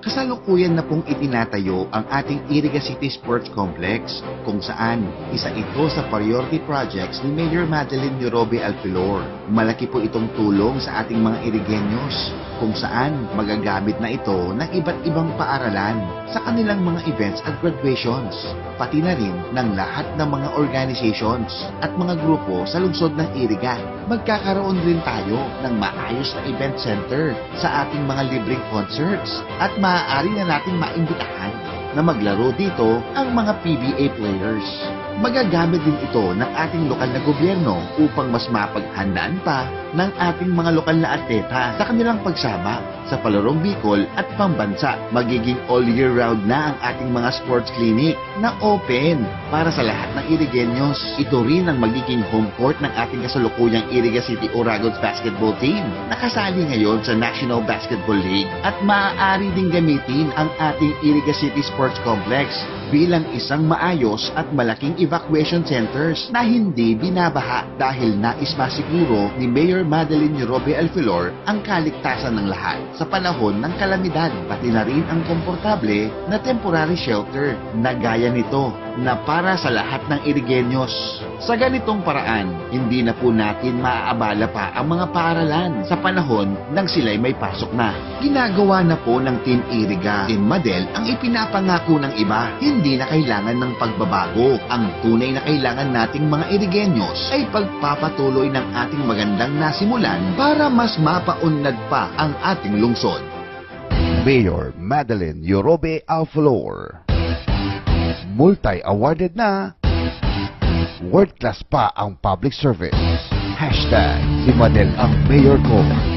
Kasalukuyan na pong itinatayo ang ating Iriga City Sports Complex kung saan isa ito sa priority projects ni Mayor Madeline Yorobe Alfilor. Malaki po itong tulong sa ating mga Irigenyos kung saan magagamit na ito ng iba't ibang paaralan sa kanilang mga events at graduations, pati na rin ng lahat ng mga organizations at mga grupo sa lungsod ng Iriga. Magkakaroon rin tayo ng maayos na event center sa ating mga libreng concerts at maaari na natin maimbitahan na maglaro dito ang mga PBA players. Magagamit din ito ng ating lokal na gobyerno upang mas mapaghandaan pa ng ating mga lokal na atleta sa kanilang pagsama sa palarong Bicol at pambansa. Magiging all year round na ang ating mga sports clinic na open para sa lahat ng Irigenyos. Ito rin ang magiging home court ng ating kasalukuyang Iriga City Uragos basketball team na kasali ngayon sa National Basketball League at maaari ding gamitin ang ating Iriga City Sports Complex bilang isang maayos at malaking evacuation centers na hindi binabaha dahil nais masiguro ni Mayor Madeline Yorobe Alfilor ang kaligtasan ng lahat sa panahon ng kalamidad, pati na rin ang komportable na temporary shelter na gaya nito na para sa lahat ng Irigenyos. Sa ganitong paraan, hindi na po natin maaabala pa ang mga paaralan sa panahon nang sila'y may pasok na. Ginagawa na po ng Team Iriga in Madel ang ipinapangako ng iba. Hindi na kailangan ng pagbabago. Ang tunay na kailangan nating mga Irigenyos ay pagpapatuloy ng ating magandang nasimulan para mas mapaunlad pa ang ating lungsod. Mayor Madeline Yorobe Alfilor. Multi-awarded na, world class pa ang public service. Hashtag si Madel ang mayor ko.